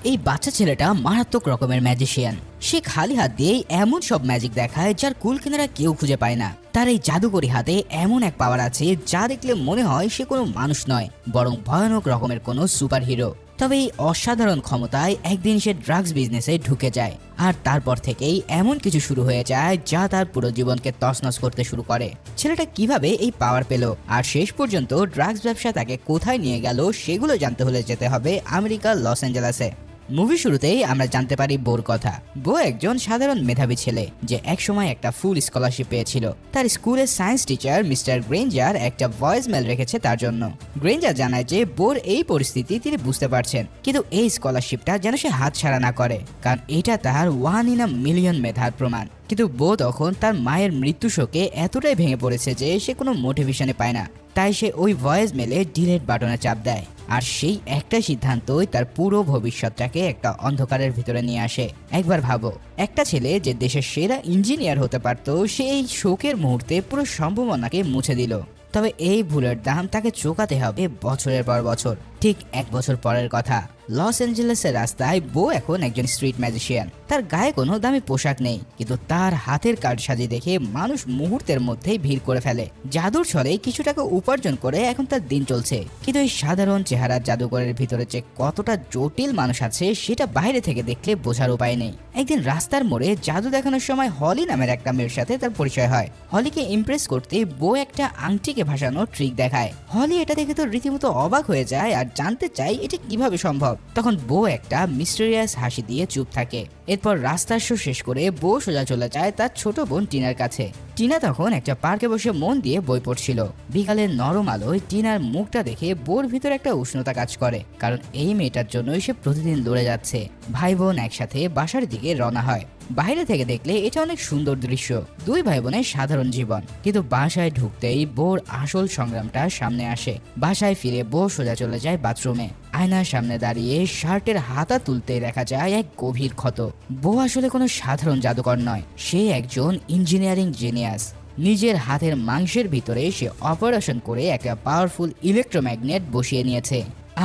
এই বাচ্চা ছেলেটা মারাত্মক রকমের ম্যাজিশিয়ান। সে খালি হাত দিয়েই এমন সব ম্যাজিক দেখায় যার কুল কিনারা কেউ খুঁজে পায় না। তার এই জাদুকরি হাতে এমন এক পাওয়ার আছে যা দেখলে মনে হয় সে কোনো মানুষ নয়, বরং ভয়ানক রকমের কোনো সুপার হিরো। তবে এই অসাধারণ ক্ষমতায় একদিন সে ড্রাগস বিজনেসে ঢুকে যায়, আর তারপর থেকেই এমন কিছু শুরু হয়ে যায় যা তার পুরো জীবনকে তছনছ করতে শুরু করে। ছেলেটা কিভাবে এই পাওয়ার পেল আর শেষ পর্যন্ত ড্রাগস ব্যবসা তাকে কোথায় নিয়ে গেল সেগুলো জানতে হলে যেতে হবে আমেরিকার লস অ্যাঞ্জেলেসে। মুভি শুরুতেই আমরা জানতে পারি বোর কথা। বো একজন সাধারণ মেধাবী ছেলে যে একসময় একটা ফুল স্কলারশিপ পেয়েছিল। তার স্কুলের সায়েন্স টিচার মিস্টার গ্রেঞ্জার একটা ভয়েস মেল রেখেছে তার জন্য। গ্রেঞ্জার জানায় যে বোর এই পরিস্থিতি তিনি বুঝতে পারছেন, কিন্তু এই স্কলারশিপটা যেন সে হাতছাড়া না করে, কারণ এটা তার 1 in a million মেধার প্রমাণ। কিন্তু বো তখন তার মায়ের মৃত্যু শোকে এতটাই ভেঙে পড়েছে যে সে কোনো মোটিভেশনে পায় না। তাই সে ওই ভয়েস মেলে ডিলিট বাটনে চাপ দেয়, আর সেই একটা সিদ্ধান্তই তার পুরো ভবিষ্যৎটাকে একটা অন্ধকারের ভিতরে নিয়ে আসে। একবার ভাবো, একটা ছেলে যে দেশের সেরা ইঞ্জিনিয়ার হতে পারত, সে এই শোকের মুহূর্তে পুরো সম্ভাবনাকে মুছে দিল। তবে এই ভুলের দাম তাকে চোকাতে হবে বছরের পর বছর। ঠিক 1 বছর পরের কথা, লস অ্যাঞ্জেলেসের রাস্তায় বো এখন একজন স্ট্রিট ম্যাজিশিয়ান। তার গায়ে কোনো দামি পোশাক নেই, কিন্তু তার হাতের কারসাজি দেখে মানুষ মুহূর্তের মধ্যেই ভিড় করে ফেলে। জাদুর ছলে কিছু টাকা উপার্জন করে এখন তার দিন চলছে, কিন্তু এই সাধারণ চেহারার জাদুঘরের ভিতরে যে কতটা জটিল মানুষ আছে সেটা বাইরে থেকে দেখলে বোঝার উপায় নেই। একদিন রাস্তার মোড়ে জাদু দেখানোর সময় হলি নামের একটা মেয়ের সাথে তার পরিচয় হয়। হলিকে ইমপ্রেস করতে বো একটা আংটিকে ভাসানো ট্রিক দেখায়। হলি এটা দেখে তো রীতিমতো অবাক হয়ে যায় আর জানতে চাই এটা কিভাবে সম্ভব। তখন বো একটা মিস্টেরিয়াস হাসি দিয়ে চুপ থাকে। এরপর রাস্তার শো শেষ করে বো সোজা চলে যায় তার ছোট বোন টিনার কাছে। টিনা তখন একটা পার্কে বসে মন দিয়ে বই পড়ছিল। বিকালের নরম আলোয় টিনার মুখটা দেখে বোর ভিতরে একটা উষ্ণতা কাজ করে, কারণ এই মেয়েটার জন্যই সে প্রতিদিন লড়ে যাচ্ছে। ভাই বোন একসাথে বাসার দিকে রওনা হয়। বাইরে থেকে দেখলে এটা অনেক সুন্দর দৃশ্য, 2 ভাই বোনের সাধারণ জীবন। কিন্তু বাসায় ঢুকতেই বোর আসল সংগ্রামটা সামনে আসে। বাসায় ফিরে বো সোজা চলে যায় বাথরুমে। আয়নার সামনে দাঁড়িয়ে শার্টের হাতা তুলতে দেখা যায় এক গভীর ক্ষত। বো আসলে কোনো সাধারণ জাদুকর নয়, সে একজন ইঞ্জিনিয়ারিং জিনিয়াস। নিজের হাতের মাংসের ভিতরে সে অপারেশন করে একটা পাওয়ারফুল ইলেকট্রোম্যাগনেট বসিয়ে নিয়েছে,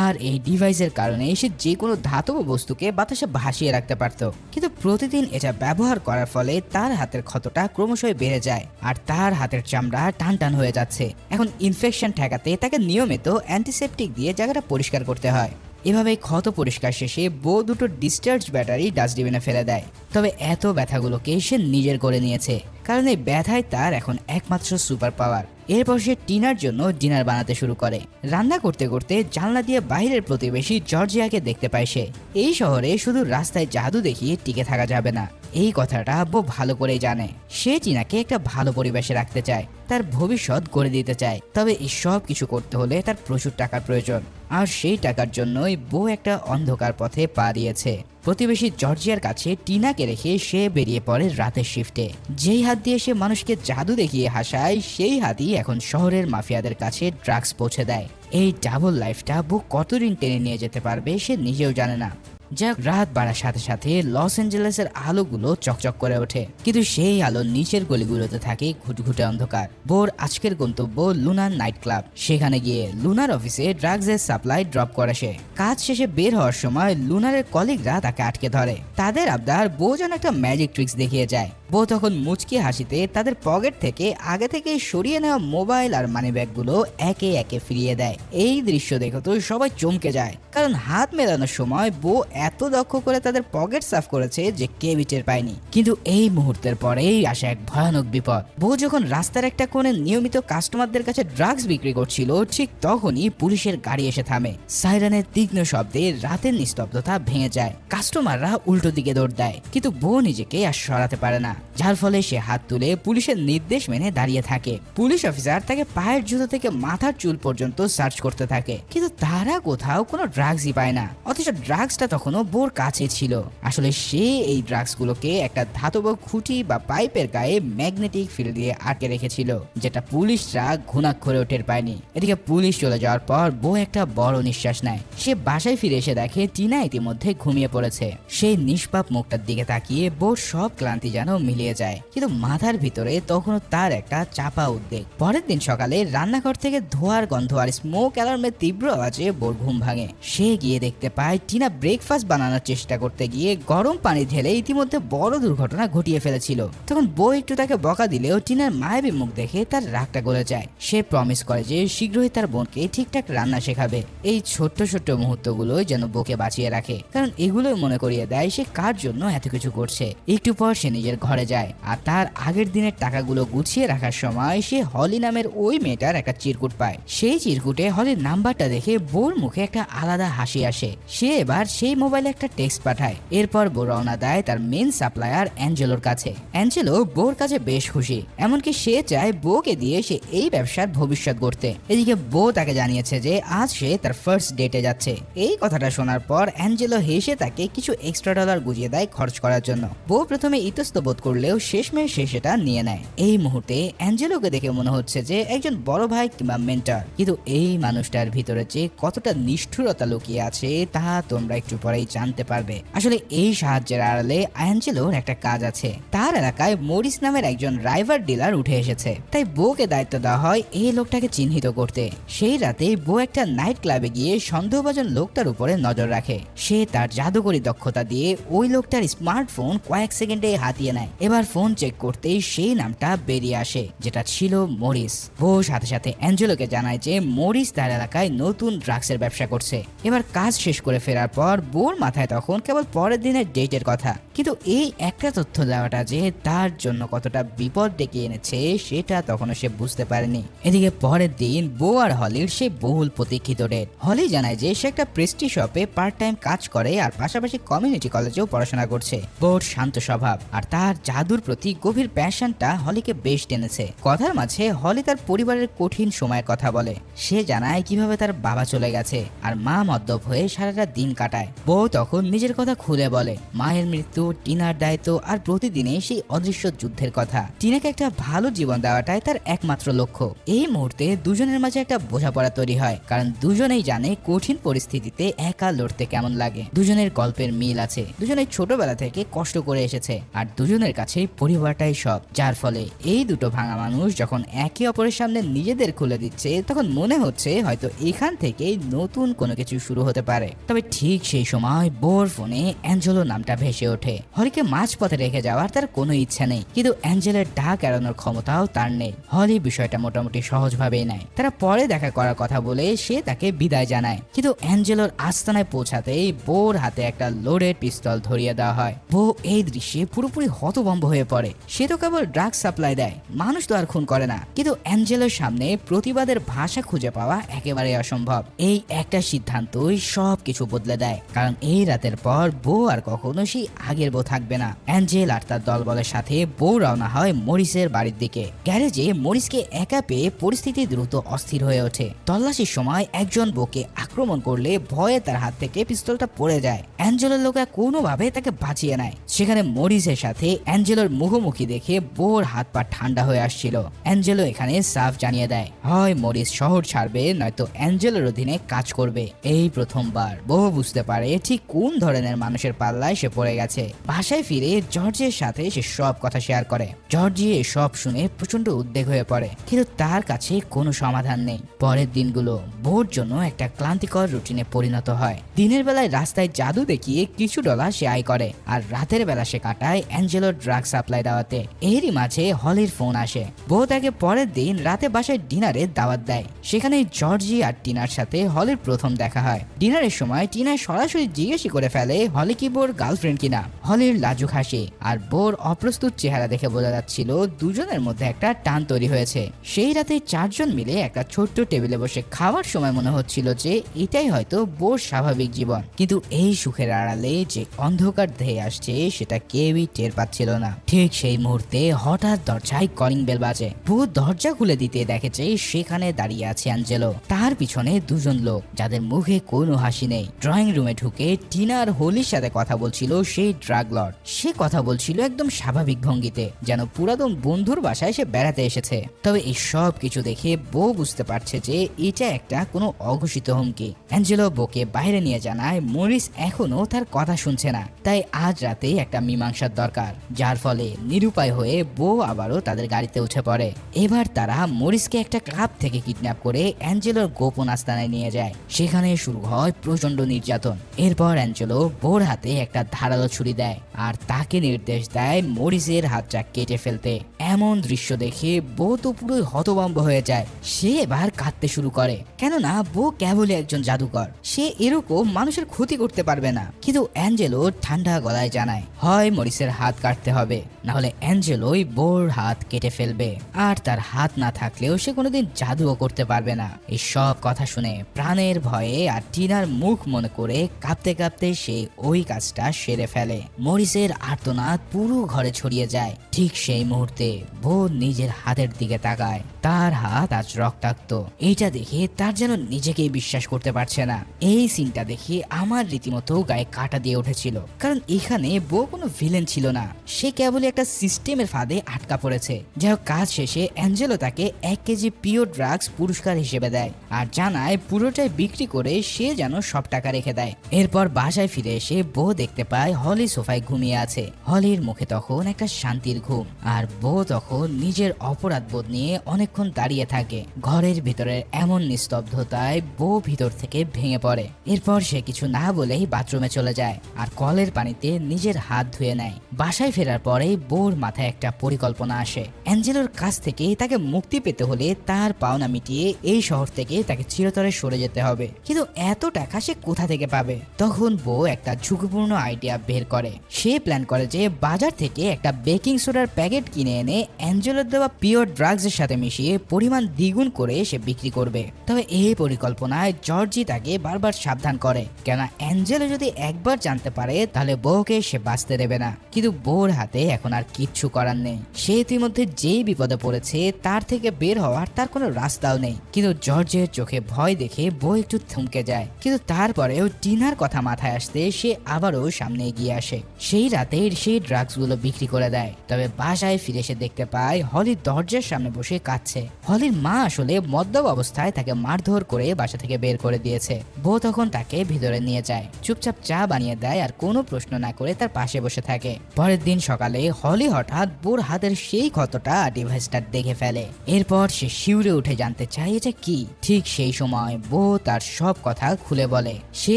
আর এই ডিভাইসের কারণে সে যে কোনো ধাতব বস্তুকে বাতাসে ভাসিয়ে রাখতে পারত। কিন্তু প্রতিদিন এটা ব্যবহার করার ফলে তার হাতের ক্ষতটা ক্রমশই বেড়ে যায়, আর তার হাতের চামড়া টান টান হয়ে যাচ্ছে। এখন ইনফেকশন ঠেকাতে তাকে নিয়মিত অ্যান্টিসেপটিক দিয়ে জায়গাটা পরিষ্কার করতে হয়। এভাবে ক্ষত পরিষ্কার শেষে বো দুটো ডিসচার্জ ব্যাটারি ডাস্টবিনে ফেলে দেয়। তবে এত ব্যথাগুলোকে সে নিজের করে নিয়েছে, কারণ এই ব্যথায় তার এখন একমাত্র সুপার পাওয়ার। এরপর সে টিনার জন্য ডিনার বানাতে শুরু করে। রান্না করতে করতে জানলা দিয়ে বাইরের প্রতিবেশী জর্জিয়াকে দেখতে পায় সে। এই শহরে শুধু রাস্তায় জাদু দেখিয়ে টিকে থাকা যাবে না, এই কথাটা বো ভালো করেই জানে। সে টিনাকে একটা ভালো পরিবেশে রাখতে চায়, তার ভবিষ্যৎ গড়ে দিতে চায়। তবে এই সব কিছু করতে হলে তার প্রচুর টাকার প্রয়োজন, আর সেই টাকার জন্যই বো একটা অন্ধকার পথে পা দিয়েছে। প্রতিবেশী জর্জিয়ার কাছে টিনাকে রেখে সে বেরিয়ে পড়ে রাতের শিফটে। যেই হাত দিয়ে সে মানুষকে জাদু দেখিয়ে হাসায়, সেই হাতই এখন শহরের মাফিয়াদের কাছে ড্রাগস পৌঁছে দেয়। এই ডাবল লাইফটা বো কতদিন টেনে নিয়ে যেতে পারবে সে নিজেও জানে না। যাক, রাত বাড়ার সাথে সাথে লস অ্যাঞ্জেলেসের আলোগুলো চকচক করে ওঠে, কিন্তু সেই আলো নিচের গলিগুলোতে থাকে ঘুটঘুটে অন্ধকার। বোর আজকের গন্তব্য লুনার নাইট ক্লাব। সেখানে গিয়ে লুনার অফিসে ড্রাগসের সাপ্লাই ড্রপ করে সে। কাজ শেষে বের হওয়ার সময় লুনারের কলিগরা তাকে আটকে ধরে। তাদের আবদার বো যেন একটা ম্যাজিক ট্রিক্স দেখিয়ে যায়। বো তখন মুচকি হাসিতে তাদের পকেট থেকে আগে থেকে সরিয়ে নেওয়া মোবাইল আর মানি ব্যাগগুলো একে একে ফিরিয়ে দেয়। এই দৃশ্য দেখে তো সবাই চমকে যায়, কারণ হাত মেলানোর সময় বো এত দক্ষ করে তাদের পকেট সাফ করেছে যে কেউই টের পায়নি। কিন্তু এই মুহূর্তের পরেই আসে এক ভয়ানক বিপদ। বো যখন রাস্তার একটা কোণে নিয়মিত কাস্টমারদের কাছে ড্রাগস বিক্রি করছিল, ঠিক তখনই পুলিশের গাড়ি এসে থামে। সাইরেনের তীক্ষ্ণ শব্দে রাতের নিস্তব্ধতা ভেঙে যায়। কাস্টমাররা উল্টো দিকে দৌড় দেয়, কিন্তু বো নিজেকে আর সরাতে পারে না, যার ফলে সে হাত তুলে পুলিশের নির্দেশ মেনে দাঁড়িয়ে থাকে। পুলিশ অফিসার তাকে পায়ের জুতো থেকে মাথার চুল পর্যন্ত সার্চ করতে থাকে, কিন্তু তারা কোথাও কোনো ড্রাগসই পায় না। অথচ ড্রাগসটা তখনও বোর কাছে ছিল। আসলে সে এই ড্রাগস গুলোকে একটা ধাতব খুঁটি বা পাইপের গায়ে ম্যাগনেটিক ফিল্ড দিয়ে আটকে রেখেছিল, যেটা পুলিশরা ঘুণাক্ষরেও টের পায়নি। এদিকে পুলিশ চলে যাওয়ার পর বো একটা বড় নিঃশ্বাস নেয়। সে বাসায় ফিরে এসে দেখে টিনা ইতিমধ্যে ঘুমিয়ে পড়েছে। সেই নিষ্পাপ মুখটার দিকে তাকিয়ে বোর সব ক্লান্তি যেন মিলিয়ে পেয়ে যায়, কিন্তু মাথার ভিতরে তখনও তার একটা চাপা উদ্বেগ। পরের দিন সকালে রান্নাঘর থেকে ধোঁয়ার গন্ধ আর স্মোক অ্যালার্মের তীব্র আওয়াজে বোর ঘুম ভাঙে। সে গিয়ে দেখতে পায় টিনা ব্রেকফাস্ট বানানোর চেষ্টা করতে গিয়ে গরম পানি ঢেলে ইতিমধ্যে বড় দুর্ঘটনা ঘটিয়ে ফেলেছিল। তখন বউ একটু তাকে বকা দিলেও টিনার মায়াবী মুখ দেখে তার রাগটা গলে যায়। সে প্রমিস করে যে শীঘ্রই তার বোনকে ঠিকঠাক রান্না শেখাবে। এই ছোট্ট ছোট্ট মুহূর্তগুলো যেন বউকে বাঁচিয়ে রাখে, কারণ এগুলো মনে করিয়ে দেয় সে কার জন্য এত কিছু করছে। একটু পর সে নিজের ঘরে যায় আর তার আগের দিনের টাকাগুলো গুছিয়ে রাখার সময় সে হলি নামের ওই মেয়েটার একটা চিরকুট পায়। সেই চিরকুটে হলির নাম্বারটা দেখে বউর মুখে একটা আলাদা হাসি আসে। সে এবার সেই মোবাইলে একটা টেক্সট পাঠায়। এরপর বউ রওনা দেয় তার মেন সাপ্লায়ার অ্যাঞ্জেলোর কাছে। অ্যাঞ্জেলো বউর কাছে বেশ খুশি, এমনকি সে চায় বউকে দিয়ে সে এই ব্যবসার ভবিষ্যৎ গড়তে। এদিকে বউ তাকে জানিয়েছে যে আজ সে তার ফার্স্ট ডেটে যাচ্ছে। এই কথাটা শোনার পর অ্যাঞ্জেলো হেসে তাকে কিছু এক্সট্রা ডলার গুজিয়ে দেয় খরচ করার জন্য। বউ প্রথমে ইতস্ত বোধ করলেও শেষমেশ সে সেটা নিয়ে নেয়। এই মুহূর্তে অ্যাঞ্জেলোকে দেখে মনে হচ্ছে যে একজন বড় ভাই কিংবা মেন্টর, কিন্তু এই মানুষটার ভিতরে যে কতটা নিষ্ঠুরতা লুকিয়ে আছে তা তোমরা একটু পরেই জানতে পারবে। আসলে এই সাহায্যের আড়ালে অ্যাঞ্জেলোর একটা কাজ আছে। তার এলাকায় মরিস নামের একজন ড্রাইভার ডিলার উঠে এসেছে, তাই বউকে দায়িত্ব দেওয়া হয় এই লোকটাকে চিহ্নিত করতে। সেই রাতে বউ একটা নাইট ক্লাবে গিয়ে সন্দেহভাজন লোকটার উপরে নজর রাখে। সে তার জাদুকরী দক্ষতা দিয়ে ওই লোকটার স্মার্টফোন কয়েক সেকেন্ডে হাতিয়ে নেয়। এবার ফোন চেক করতেই সেই নামটা বেরিয়ে আসে, যেটা ছিল মরিস। বউ সাথে সাথে অ্যাঞ্জেলোকে জানায় যে মরিস তার এলাকায় নতুন ড্রাগসের ব্যবসা করছে। এবার কাজ শেষ করে ফেরার পর বউর মাথায় তখন কেবল পরের দিনের ডেটের কথা, কিন্তু এই একটা তথ্য দেওয়াটা যে তার জন্য কতটা বিপদ ডেকে এনেছে সেটা তখনও সে বুঝতে পারেনি। এদিকে পরের দিন বউ আর হলির সে বহুল প্রতীক্ষিত ডেট। হলি জানায় যে সে একটা প্রেস্টি শপে পার্ট টাইম কাজ করে আর পাশাপাশি কমিউনিটি কলেজেও পড়াশোনা করছে। বউর শান্ত স্বভাব আর তার জাদুর প্রতি গভীর প্যাশনটা হলিকে বেশ টেনেছে। কথার মাঝে হলি তার পরিবারের কঠিন সময়ের কথা বলে। সে জানায় কিভাবে তার বাবা চলে গেছে আর মা মদ্যপ হয়ে সারাটা দিন কাটায়। বউ তখন নিজের কথা খুলে বলে, মায়ের মৃত্যু, টিনার দায়িত্ব আর প্রতিদিনে সেই অদৃশ্য যুদ্ধের কথা। টিনাকে একটা ভালো জীবন দেওয়াটাই তার একমাত্র লক্ষ্য। এই মুহূর্তে দুজনের মাঝে একটা বোঝাপড়া তৈরি হয়, কারণ দুজনেই জানে কঠিন পরিস্থিতিতে একা লড়তে কেমন লাগে। দুজনের গল্পের মিল আছে, দুজনেই ছোটবেলা থেকে কষ্ট করে এসেছে আর দুজনের কাছে পরিবারটাই সব। যার ফলে এই দুটো ভাঙা মানুষ যখন একে অপরের সামনে নিজেদের খুলে দিচ্ছে তখন মনে হচ্ছে হয়তো এখান থেকেই নতুন কোনো কিছু শুরু হতে পারে। তবে ঠিক সেই সময় বোর ফোনে অ্যাঞ্জেলো নামটা ভেসে ওঠে। হলিকে মাঝপথে রেখে যাওয়ার তার কোনো ইচ্ছা নেই, কিন্তু অ্যাঞ্জেলের ডাক এড়ানোর ক্ষমতাও তার নেই। হলি বিষয়টা মোটামুটি সহজভাবেই নেয়। তারা পরে দেখা করার কথা বলে সে তাকে বিদায় জানায়, কিন্তু অ্যাঞ্জেলোর আস্তানায় পৌঁছাতেই বোর হাতে একটা লোডেড পিস্তল ধরিয়ে দেওয়া হয়। বউ এই দৃশ্যে পুরোপুরি হতভম্ব হয়ে পড়ে। সে তো কেবল ড্রাগ সাপ্লাই দেয়, মানুষ তো আর খুন করে না। কিন্তু অ্যাঞ্জেলোর সামনে প্রতিবাদের ভাষা খুঁজে পাওয়া একেবারে অসম্ভব। এই একটা সিদ্ধান্তই সব কিছু বদলে দেয়, কারণ এই রাতের পর বউ আর কখনো সেই আগের বউ থাকবে না। অ্যাঞ্জেল আর তার দলবলের সাথে বউ রওনা হয় মরিসের বাড়ির দিকে। গ্যারেজে মরিসকে একা পেয়ে পরিস্থিতি দ্রুত অস্থির হয়ে ওঠে। তল্লাশির সময় একজন বউকে আক্রমণ করলে ভয়ে তার হাত থেকে পিস্তলটা পড়ে যায়। অ্যাঞ্জেলোর লোকেরা কোনোভাবে তাকে বাঁচিয়ে নেয়। সেখানে মরিসের সাথে অ্যাঞ্জেলোর মুখোমুখি দেখে বউর হাত পা ঠান্ডা হয়ে আসছিল। অ্যাঞ্জেলো এখানে সাফ জানিয়ে দেয়, হয় মরিস শহর ছাড়বে নয়তো অ্যাঞ্জেলোর অধীনে কাজ করবে। এই প্রথমবার বউ বুঝতে পারে ঠিক কোন ধরনের মানুষের পাল্লায় সে পড়ে গেছে। বাসায় ফিরে জর্জের সাথে সে সব কথা শেয়ার করে। জর্জি এসব শুনে প্রচন্ড উদ্বেগ হয়ে পড়ে, কিন্তু তার কাছে কোনো সমাধান নেই। পরের দিনগুলো বউর জন্য একটা ক্লান্তিকর রুটিনে পরিণত হয়। দিনের বেলায় রাস্তায় জাদু দেখিয়ে কিছু ডলার সে আয় করে, আর রাতের বেলা সে কাটায় অ্যাঞ্জেলোর ড্রাগ সাপ্লাই দেওয়াতে। এরই মাঝে হলির ফোন আসে। বউ তাকে পরের দিন রাতে বাসায় ডিনারে দাওয়াত দেয়। সেখানে জর্জি আর টিনার সাথে হলির প্রথম দেখা হয়। ডিনারের সময় টিনা সরাসরি জিজ্ঞেস করে ফেলে হলি কি বোর গার্লফ্রেন্ড কিনা। হলির লাজুক হাসি আর বোর অপ্রস্তুত চেহারা দেখে বোঝা যাচ্ছিল দুজনের মধ্যে একটা টান তৈরি হয়েছে। সেই রাতে চারজন মিলে একটা ছোট্ট টেবিলে বসে খাওয়ার সময় মনে হচ্ছিল যে এটাই হয়তো বোর স্বাভাবিক জীবন, কিন্তু এই সুখের আড়ালে যে অন্ধকার ধেয়ে আসছে সেটা কেউই টের পাচ্ছিল না। ঠিক সেই মুহূর্তে হঠাৎ দরজায় কলিং বেল বাজে। বউ দরজা খুলে দিতে দেখেছে সেখানে দাঁড়িয়ে আছে অ্যাঞ্জেলো। তার পিছনে দুজন লোক যাদের মুখে কোনো হাসি নেই। ড্রয়িং রুমে ঢুকে টিনা আর হলির সাথে কথা বলছিল সেই ড্রাগ লর্ড। সে কথা বলছিল একদম স্বাভাবিক ভঙ্গিতে, যেন পুরাতন বন্ধুর বাসায় সে বেড়াতে এসেছে। তবে এই সব কিছু দেখে বউ বুঝতে পারছে যে এটা একটা কোনো অঘোষিত হুমকি। অ্যাঞ্জেলো বউকে বাইরে নিয়ে জানায় মরিস এখনো তার কথা শুনছে না, তাই আজ রাতেই একটা মীমাংসার দরকার। যার ফলে নিরুপায় হয়ে বউ আবারও তাদের গাড়িতে উঠে পড়ে। এবার তারা মরিসকে একটা ক্লাব থেকে কিডন্যাপ করে অ্যাঞ্জেলোর গোপন আস্তানায় নিয়ে যায়। সেখানে শুরু হয় প্রচন্ড নির্যাতন। এরপর অ্যাঞ্জেলো বোর হাতে একটা ধারালো ছুরি দেয় আর তাকে নির্দেশ দেয় মরিসের হাতটা কেটে ফেলতে। এমন দৃশ্য দেখে বো তো পুরোই হতভম্ব হয়ে যায়। সে এবার কাঁদতে শুরু করে, কেননা বো কেবলই একজন জাদুকর, সে এরকম মানুষের ক্ষতি করতে পারবে না। কিন্তু অ্যাঞ্জেলো ঠান্ডা গলায় জানায়, হয় মরিসের হাত কাটতে হবে, না হলে অ্যাঞ্জেলোই বোর হাত কেটে ফেলবে। আর তার হাত না থাকলেও সে কোনোদিন জাদুও করতে পারবে না। এই সব কথা শুনে প্রাণের ভয়ে আর টিনার মুখ মনে করে কাঁপতে কাঁপতে সে ওই কাজটা সেরে ফেলে। মরিসের আর্তনাদ পুরো ঘরে ছড়িয়ে যায়। ঠিক সেই মুহূর্তে বো নিজের হাতের দিকে তাকায়, তার হাত আজ রক্তাক্ত। এইটা দেখে তার যেন নিজেকেই বিশ্বাস করতে পারছে না। এই সিনটা দেখে আমার রীতিমতো গায়ে কাটা দিয়ে উঠেছিল, কারণ এখানে বো কোনো ভিলেন ছিল না, সে কেবলই একটা সিস্টেমের ফাঁদে আটকা পড়েছে। যাই হোক, কাজ শেষে অ্যাঞ্জেলো তাকে 1 কেজি পিওর ড্রাগস পুরস্কার হিসেবে দেয় আর জানায় পুরোটাই বিক্রি করে সে যেন সব টাকা রেখে দেয়। এরপর বাসায় ফিরে এসে বো দেখতে পায় হলি সোফায় ঘুমিয়ে আছে। হলির মুখে তখন একটা শান্তির ঘুম, আর বো তখন নিজের অপরাধ বোধ নিয়ে অনেকক্ষণ দাঁড়িয়ে থাকে। ঘরের ভিতরের এমন নিস্তব্ধতায় বো ভিতর থেকে ভেঙে পড়ে। এরপর সে কিছু না বলেই বাথরুমে চলে যায় আর কলের পানিতে নিজের হাত ধুয়ে নেয়। বাসায় ফেরার পরে বোর মাথায় একটা পরিকল্পনা আসে। অ্যাঞ্জেলোর কাছ থেকে তাকে মুক্তি পেতে হলে তার পাওনা মিটিয়ে এই শহর থেকে তাকে চিরতরে সরে যেতে হবে। কিন্তু এত টাকা সে কোথা থেকে পাবে? তখন বো একটা ঝুঁকিপূর্ণ আইডিয়া বের করে। সে প্ল্যান করে যে বাজার থেকে একটা বেকিং সোডার প্যাকেট কিনে এনে অ্যাঞ্জেলোর দেওয়া পিওর ড্রাগস এর সাথে মিশিয়ে পরিমাণ দ্বিগুণ করে সে বিক্রি করবে। তবে এই পরিকল্পনায় জর্জি তাকে বারবার সাবধান করে, কেন অ্যাঞ্জেলো যদি একবার জানতে পারে তাহলে বউকে সে বাঁচতে দেবে না। কিন্তু বউর হাতে এখন আর কিচ্ছু করার নেই। সে ইতিমধ্যে যেই বিপদে পড়েছে তার থেকে বের হওয়ার তার কোনো রাস্তাও নেই। কিন্তু জর্জের চোখে ভয় দেখে বউ একটু থমকে যায়। কিন্তু তারপরেও টিনার কথা মাথায় আসতে সে আবারও সামনে এগিয়ে আসে। সেই রাতে সেই ড্রাগস গুলো বিক্রি করে দেয়। তবে বাসায় ফিরে এসে দেখতে পায় হলি দরজার সামনে বসে কাঁদছে। হলির মা আসলে মদ্যপ অবস্থায় তাকে মারধর করে বাসা থেকে বের করে দিয়েছে। বউ তখন তাকে ভিতরে নিয়ে যায়, চুপচাপ চা বানিয়ে দেয় আর কোনো প্রশ্ন না করে তার পাশে বসে থাকে। পরের দিন সকালে হলি হঠাৎ বোর হাতের সেই ক্ষতটা ডিভাইসটা দেখে ফেলে। এরপর সে শিউরে উঠে জানতে চায় এটা কি। ঠিক সেই সময় বউ তার সব কথা খুলে বলে। সে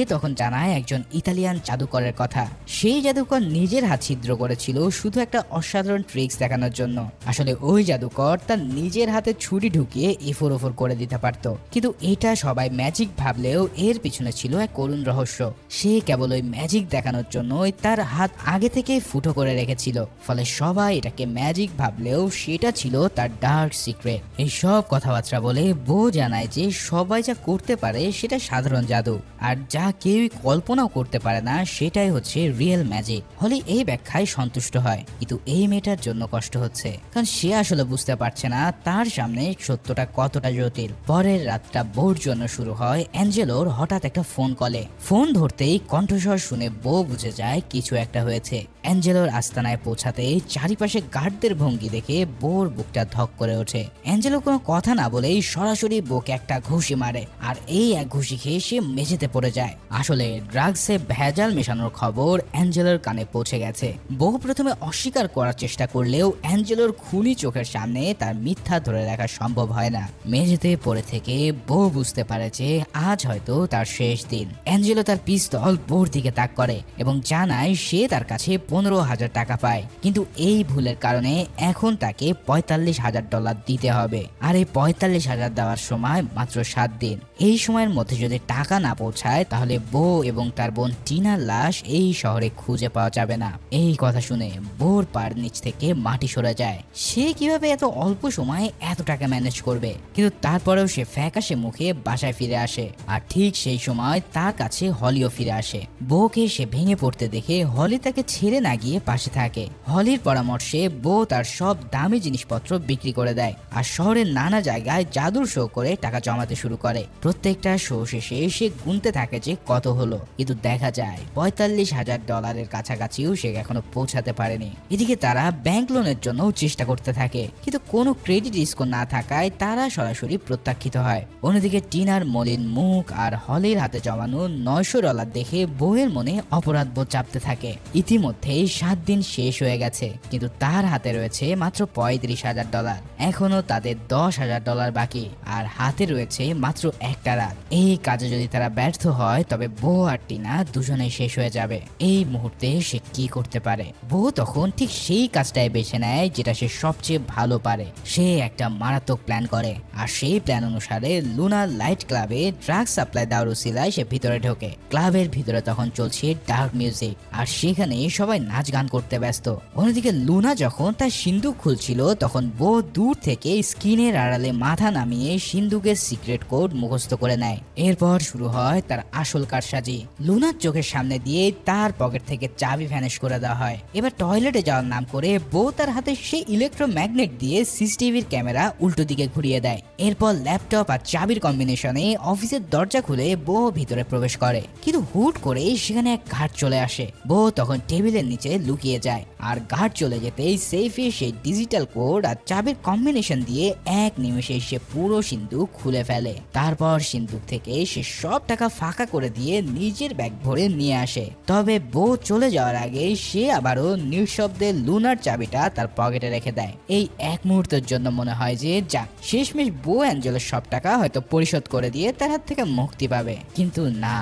তখন জানায় একজন ইতালিয়ান জাদুকরের কথা। সেই জাদুকর নিজের হাত ছিদ্র করেছিল শুধু একটা অসাধারণ ট্রিক্স দেখানোর জন্য। আসলে ওই জাদুকর তার নিজের হাতে ছুরি ঢুকিয়ে এফোর ওফর করে দিতে পারত। কিন্তু এটা সবাই ম্যাজিক ভাবলেও এর পিছনে ছিল এক করুণ রহস্য। সে কেবল ওই ম্যাজিক দেখানোর জন্য তার হাত আগে থেকে ফুটো করে রেখেছিল। ফলে সবাই এটাকে ম্যাজিক ভাবলেও সেটা ছিল তার ডার্ক সিক্রেট। এই সব কথাবার্তা বলে বউ জানায় যে সবাই যা করতে পারে সেটা সাধারণ জাদু, আর যা কেউই কল্পনাও করতে পারে না সেটাই হচ্ছে রিয়েল ম্যাজিক। হলি এই ব্যাখ্যায় সন্তুষ্ট হয়, কিন্তু এই মেয়েটার জন্য কষ্ট হচ্ছে, কারণ সে আসলে বুঝতে পারছে না তার সামনে সত্যটা কতটা জটিল। পরের রাতটা বউর জন্য শুরু হয় অ্যাঞ্জেলোর হঠাৎ একটা ফোন কলে। ফোন ধরতেই কণ্ঠস্বর শুনে বউ বুঝে যায় কিছু একটা হয়েছে। অ্যাঞ্জেলোর আস্তানায় পৌঁছাতে চারিপাশে গার্ডদের ভঙ্গি দেখে বউর বুকটা ধক করে ওঠে। অ্যাঞ্জেলো কোনো কথা না বলেই সরাসরি বউকে একটা ঘুষি মারে, আর এই এক ঘুষি খেয়ে সে মেঝেতে পড়ে যায়। আসলে ড্রাগসে ভেজাল মেশানোর খবর অ্যাঞ্জেলোর কানে পৌঁছে গেছে। বউ প্রথমে অস্বীকার করার চেষ্টা করলেও অ্যাঞ্জেলোর খুনি চোখের সামনে তার মিথ্যা ধরে রাখা সম্ভব হয় না। মেঝেতে পড়ে থেকে বউ বুঝতে পারে যে আজ হয়তো তার শেষ দিন। অ্যাঞ্জেলো তার পিস্তল বউর দিকে তাক করে এবং জানায় সে তার কাছে 15,000 টাকা পায়, কিন্তু এই ভুলের কারণে এখন তাকে $45,000 দিতে হবে। আর এই 45,000 দেওয়ার সময় মাত্র 7 দিন। এই সময়ের মধ্যে যদি টাকা না পৌঁছায় তাহলে বউ এবং তার বোন টিনার লাশ এই শহরে খুঁজে পাওয়া যাবে না। এই কথা শুনে বউর পার নিচ থেকে মাটি সরে যায়। সে কিভাবে এত অল্প সময়ে এত টাকা ম্যানেজ করবে? কিন্তু তারপরেও সে ফ্যাকাশে মুখে বাসায় ফিরে আসে। আর ঠিক সেই সময় তার কাছে হলিও ফিরে আসে। বউকে সে ভেঙে পড়তে দেখে হলি তাকে ছেড়ে না গিয়ে পাশে থাকে। হলির পরামর্শে বউ তার সব দামি জিনিসপত্র বিক্রি করে দেয় আর শহরের নানা জায়গায় জাদুর শো করে টাকা জমাতে শুরু করে। প্রত্যেকটা শো শেষে সে গুনতে থাকে যে কত হলো, কিন্তু দেখা যায় $45,000 কাছাকাছিও সে এখনো পৌঁছাতে পারেনি। এদিকে তারা ব্যাংক লোনের জন্য চেষ্টা করতে থাকে, কিন্তু কোনো ক্রেডিট স্কোর না থাকায় তারা সরাসরি প্রত্যাখ্যিত হয়। অন্যদিকে টিনার মলিন মুখ আর হলির হাতে জমানো $900 দেখে বউয়ের মনে অপরাধবোধ চাপতে থাকে। ইতিমধ্যে 7 দিন শেষ শেষ হয়ে গেছে, কিন্তু তার হাতে রয়েছে মাত্র $35,000। এখনো তাদের $10,000 বাকি, আর হাতে রয়েছে মাত্র একটা রাত। এই কাজে যদি তারা ব্যর্থ হয় তবে বো আর টিনা দুজনেই শেষ হয়ে যাবে। এই মুহূর্তে সে কি করতে পারে? বো তখন ঠিক সেই কাজটাই বেছে নেয় যেটা সে সবচেয়ে ভালো পারে। সে একটা মারাত্মক প্ল্যান করে, আর সেই প্ল্যান অনুসারে লুনা লাইট ক্লাবে ড্রাগ সাপ্লাই দেওয়ার উসিলায় সে ভিতরে ঢোকে। ক্লাবের ভিতরে তখন চলছে ডার্ক মিউজিক, আর সেখানে সবাই নাচ গান করতে ব্যস্ত। অন্যদিকে লুনা যখন তার সিন্দুক খুলছিল তখন বো দূর থেকে স্ক্রিনের আড়ালে মাথা নামিয়ে সিন্দুকের সিক্রেট কোড মুখস্থ করে নেয়। এরপর শুরু হয় তার আসল কারসাজি। লুনার চোখের সামনে দিয়ে তার পকেট থেকে চাবি ভ্যানিশ করে দেওয়া হয়। এবার টয়লেটে যাওয়ার নাম করে বো তার হাতে সেই ইলেকট্রোম্যাগনেট দিয়ে সিসিটিভির ক্যামেরা উল্টো দিকে ঘুরিয়ে দেয়। এরপর ল্যাপটপ আর চাবির কম্বিনেশনে অফিসের দরজা খুলে বো ভিতরে প্রবেশ করে, কিন্তু হুট করে সেখানে এক গার্ড চলে আসে। বো তখন টেবিলের নিচে লুকিয়ে যায়, আর গার্ড চলে যেতেই সেফে সেই ডিজিটাল কোড আর চাবির কম্বিনেশন দিয়ে এক নিমেষে সে পুরো সিন্দুক খুলে ফেলে। তারপর সিন্দুক থেকে সে সব টাকা ফাঁকা করে দিয়ে নিজের ব্যাগ ভরে নিয়ে আসে। তবে বো চলে যাওয়ার আগে সে আবারও নিঃশব্দে লুনার চাবিটা তার পকেটে রেখে দেয়। এই এক মুহূর্তের জন্য মনে হয় যে যাক, শেষমেশ বো অ্যাঞ্জেলোর সব টাকা হয়তো পরিশোধ করে দিয়ে তার হাত থেকে মুক্তি পাবে, কিন্তু না,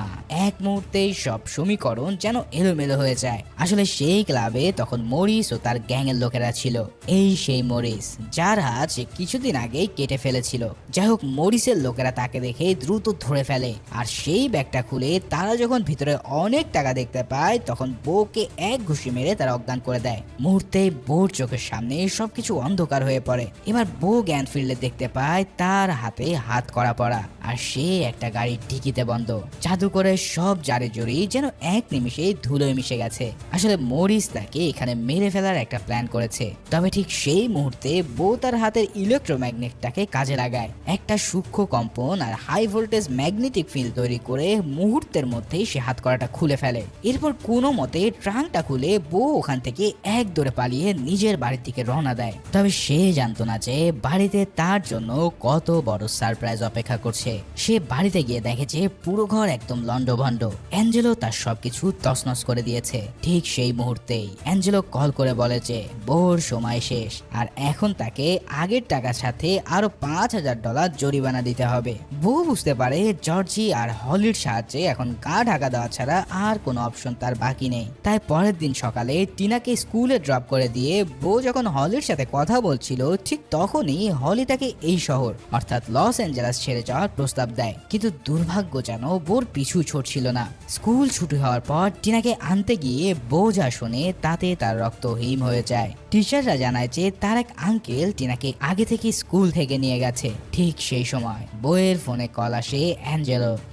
এক মুহূর্তেই সব সমীকরণ যেন এলোমেলো হয়ে যায়। আসলে সেই ক্লাবে তখন মরিস ও তার গ্যাংয়ের লোকেরা ছিল। এই সেই মরিস যার হাত সে কিছুদিন আগেই কেটে ফেলেছিল। যাই হোক, মরিসের লোকেরা তাকে দেখে দ্রুত ধরে ফেলে, আর সেই ব্যাগটা খুলে তারা যখন ভিতরে অনেক টাকা দেখতে পায় তখন বোকে এক ঘুষি মেরে তারা অজ্ঞান করে দেয়। মুহূর্তে বোর চোখের সামনে সবকিছু অন্ধকার হয়ে পড়ে। এবার বো জ্ঞান ফিরলে দেখতে পায় তার হাতে হাত করা পড়া, আর সে একটা গাড়ির ডিকিতে বন্ধ। জাদু করে সব জারি জড়ি যেন এক নিমিষে ধুলোয় মিশে গেছে। আসলে মরিস তাকে এখানে মেরে ফেলার একটা প্ল্যান করেছে। তবে ঠিক সেই মুহূর্তে বো তার হাতের ইলেকট্রোম্যাগনেটটাকে কাজে লাগায়। একটা সূক্ষ্ম কম্পন আর হাই ভোল্টেজ ম্যাগনেটিক ফিল্ড তৈরি করে মুহূর্তের মধ্যেই সে হাত করাটা খুলে ফেলে। এরপর কোনো মতে ট্রাঙ্কটা খুলে বো ওখান থেকে এক দৌড়ে পালিয়ে নিজের বাড়ির দিকে রওনা দেয়। তবে সে জানতো না যে বাড়িতে তার জন্য কত বড় সারপ্রাইজ অপেক্ষা করছে। সে বাড়িতে গিয়ে দেখে যে পুরো ঘর একদম লন্ডভন্ড। অ্যাঞ্জেলো তার সবকিছু তছনছ করে দিয়েছে। ঠিক সেই মুহূর্তেই অ্যাঞ্জেলো কল করে বলে যে বোর সময় শেষ, আর এখন তাকে আগের টাকার সাথে আরো $5,000 জরিমানা দিতে হবে। বো বুঝতে পারে জর্জি আর হলির সাহায্যে এখন গা ঢাকা দেওয়া ছাড়া আর কোনো অপশন তার বাকি নেই। তাই পরের দিন সকালে টিনাকে স্কুলে ড্রপ করে দিয়ে বো যখন হলির সাথে কথা বলছিল ঠিক তখনই হলি তাকে এই শহর অর্থাৎ লস অ্যাঞ্জেলাস ছেড়ে যাওয়ার প্রস্তাব দেয়। কিন্তু দুর্ভাগ্য যেন বোর পিছু ছুটছিল না। স্কুল ছুটি হওয়ার পর টিনাকে আনতে গিয়ে বো যা শুনে তাতে তার রক্ত হিম হয়ে যায়। টিচাররা জানায় যে তার এক আঙ্কেল টিনাকে আগে থেকে স্কুল থেকে নিয়ে গেছে। ঠিক সেই সময় বইয়ের ফোনে কল আসে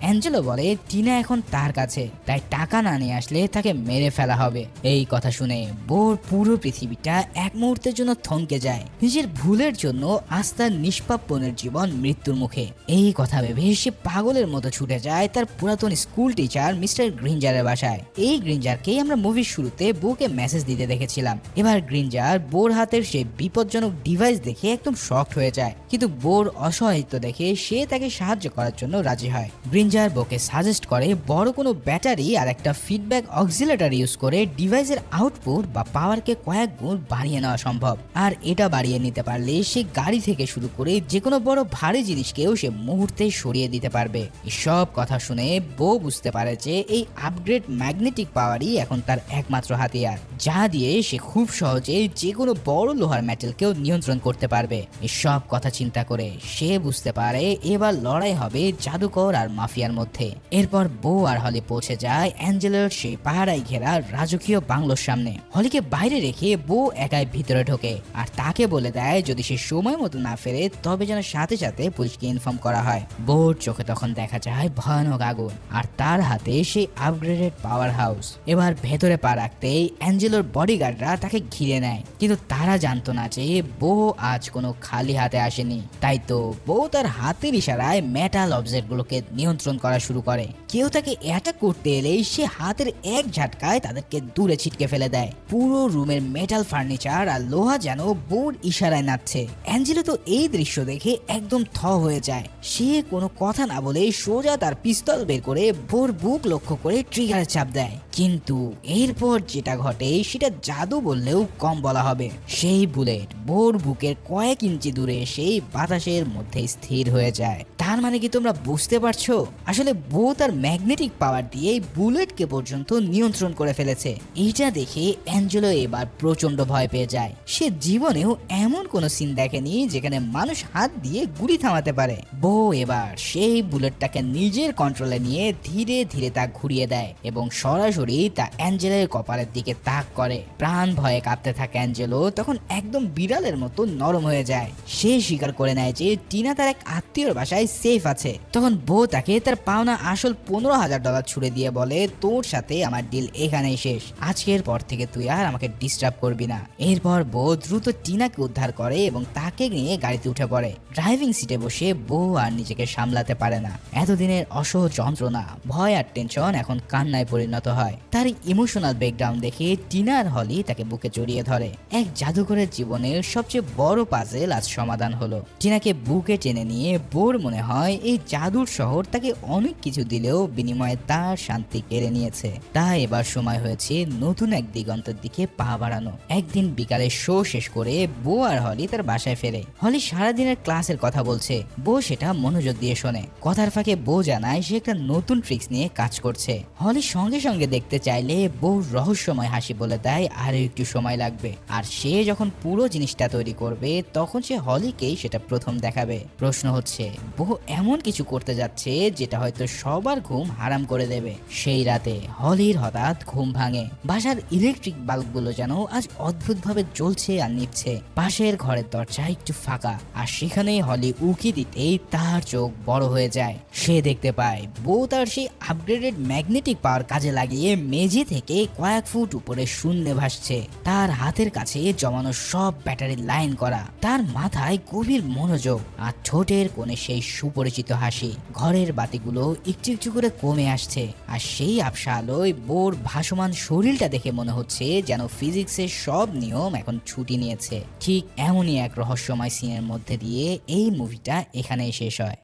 অ্যাঞ্জেলো বলে টিনা এখন তার কাছে, তাই টাকা না নিয়ে আসলে তাকে মেরে ফেলা হবে। এই কথা শুনে বোর পুরো পৃথিবীটা এক মুহূর্তের জন্য থমকে যায়। নিজের ভুলের জন্য আস্থার নিষ্পাপ বোনের জীবন মৃত্যুর মুখে। এই কথা ভেবে সে পাগলের মতো ছুটে যায় তার পুরাতন স্কুল টিচার মিস্টার গ্রিঞ্জারের বাসায়। এই গ্রিঞ্জারকেই আমরা মুভির শুরুতে বোকে মেসেজ দিতে দেখেছিলাম। এবার গ্রিঞ্জার বোর হাতের সেই বিপজ্জনক ডিভাইস দেখে একদম শকড হয়ে যায়, কিন্তু বোর অসহায়িত্ব দেখে সে তাকে সাহায্য করার জন্য রাজি হয়। গ্রিঞ্জার বোকে সাজেস্ট করে বড় কোনো ব্যাটারি আর একটা ফিডব্যাক অক্সিলেটর ইউজ করে ডিভাইসের আউটপুট বা পাওয়ারকে কয়েক গুণ বাড়িয়ে নেওয়া সম্ভব। আর এটা বাড়িয়ে নিতে পারলে সে গাড়ি থেকে শুরু করে যে কোনো বড় ভারী জিনিসকেও সে মুহূর্তে সরিয়ে দিতে পারবে। সব কথা শুনে বো বুঝতে পারে যে এই আপগ্রেড ম্যাগনেটিক পাওয়ারই এখন তার একমাত্র হাতিয়ার, যা দিয়ে সে খুব সহজে যে কোনো বড় লোহার মেটালকেও নিয়ন্ত্রণ করতে পারবে। এই সব কথা চিন্তা করে সে বুঝতে পারে এবার লড়াই হবে জাদুকর আর মাফিয়ার মধ্যে। এরপর বো আর হলি পৌঁছে যায় অ্যাঞ্জেলোর সেই পাহাড়ায় ঘেরা রাজকীয় বাংলোর সামনে। হলিকে বাইরে রেখে বো একাই ভিতরে ঢোকে আর তাকে বলে দেয় যদি সে সময় মতো না ফেরে তবে যেন সাথে সাথে পুলিশকে ইনফর্ম করা হয়। বোর চোখে তখন দেখা যায় ভয়ানক আগুন আর তার হাতে সেই আপগ্রেডেড পাওয়ার হাউস। এবার ভেতরে পা রাখতেই অ্যাঞ্জেলোর বডিগার্ডরা তাকে ঘিরে নেয়, কিন্তু তারা জানতো না যে বো আজ কোনো খালি হাতে আসেনি। তাই তো বো তার হাতের ইশারায় মেটাল অবজেক্টগুলোকে নিয়ন্ত্রণ করা শুরু করে। কেউ তাকে অ্যাটাক করতে এলেই সে হাতের এক ঝাটকায় তাদেরকে দূরে ছিটকে ফেলে দেয়। পুরো রুমের মেটাল ফার্নিচার আর লোহা যেন বোর ইশারায় নাচছে। অ্যাঞ্জেলো তো এই দৃশ্য দেখে একদম থ হয়ে যায়। সে কোনো কথা না বলে সোজা তার পিস্তল বের করে বোর বুক লক্ষ্য করে ট্রিগারে চাপ দেয়। কিন্তু এরপর যেটা ঘটে সেটা জাদু বললেও কম বলা হবে। সেই বুলেট বোর বুকের কয়েক ইঞ্চি দূরে এসে বাতাসের মধ্যে স্থির হয়ে যায়। তার মানে কি তোমরা বুঝতে পারছো? আসলে বো তার ম্যাগনেটিক পাওয়ার দিয়ে বুলেটকে পর্যন্ত নিয়ন্ত্রণ করে ফেলেছে। এইটা দেখে অ্যাঞ্জেলো এবার প্রচন্ড ভয় পেয়ে যায়। সে জীবনেও এমন কোনো সিন দেখেনি যেখানে মানুষ হাত দিয়ে গুলি থামাতে পারে। বো এবার সেই বুলেটটাকে নিজের কন্ট্রোলে নিয়ে ধীরে ধীরে তা ঘুরিয়ে দেয় এবং সরাসরি তা অ্যাঞ্জেলের কপালের দিকে তাক করে। প্রাণ ভয়ে কাঁপতে থাকে অ্যাঞ্জেলো তখন একদম বিড়ালের মতো নরম হয়ে যায়। সে স্বীকার করে নেয় যে টিনা তার এক আত্মীয়র বাসায় সেফ আছে। তখন বো তাকে তার পাওনা আসল $15,000 ছুড়ে দিয়ে বলে, তোর সাথে আমার ডিল এখানেই শেষ, আজকের পর থেকে তুই আর আমাকে ডিস্টার্ব করবি না। এরপর বো দ্রুত টিনাকে উদ্ধার করে এবং তাকে নিয়ে গাড়িতে উঠে পড়ে। ড্রাইভিং সিটে বসে বো আর নিজেকে সামলাতে পারে না। এতদিনের অসহ্য যন্ত্রণা, ভয় আর টেনশন এখন কান্নায় পরিণত হয়। তার ইমোশনাল ব্রেকডাউন দেখে টিনা আর হলি তাকে বুকে জড়িয়ে ধরে। এক জাদুঘরের জীবনের সবচেয়ে বড় পাজেল আজ সমাধান হলো। টিনাকে বুকে টেনে নিয়ে বোর মনে হয় এই জাদুর শহর তাকে অনেক কিছু দিলেও বিনিময়ে তার শান্তি কেড়ে নিয়েছে। তাই এবার সময় হয়েছে নতুন এক দিগন্তের দিকে পা বাড়ানো। একদিন বিকালে শো শেষ করে বো আর হলি তার বাসায় ফেরে। হলি সারাদিনের ক্লাসের কথা বলছে, বো সেটা মনোযোগ দিয়ে শোনে। কথার ফাঁকে বো জানায় সে একটা নতুন ট্রিক্স নিয়ে কাজ করছে। হলি সঙ্গে সঙ্গে দেখতে চাইলে বো রহস্যময় হাসি বলে দেয় আরো একটু সময় লাগবে। আর সে যখন পুরো জিনিসটা তৈরি করবে তখন সে হলিকেই সেটা প্রথম দেখাবে। প্রশ্ন হচ্ছে বো এমন কিছু করতে যাচ্ছে যেটা হয়তো সবার ঘুম হারাম করে দেবে। সেই রাতে হলির হঠাৎ ঘুম ভাঙে। বাসার ইলেকট্রিক বাল্বগুলো যেন আজ অদ্ভুতভাবে জ্বলছে আর নিভছে। পাশের ঘরের দরজা একটু ফাঁকা, আর সেখানেই হলি উকি দিতেই তার চোখ বড় হয়ে যায়। সে দেখতে পায় বো তার সেই আপগ্রেডেড ম্যাগনেটিক পাওয়ার কাজে লাগিয়ে মেঝে থেকে কয়েক ফুট উপরে শূন্যে ভাসছে। তার হাতের কাছে জমানো সব ব্যাটারির লাইন করা। তার মাথায় গভীর মনোযোগ আর ঠোঁটের কোণে সেই সুপরিচিত হাসি। ঘরের বাতিগুলো একটু একটু করে কমে আসছে, আর সেই আবসা আলোয় বোর ভাসমান শরীরটা দেখে মনে হচ্ছে যেন ফিজিক্সের সব নিয়ম এখন ছুটি নিয়েছে। ঠিক এমনই এক রহস্যময় সিনের মধ্যে দিয়ে এই মুভিটা এখানেই শেষ হয়।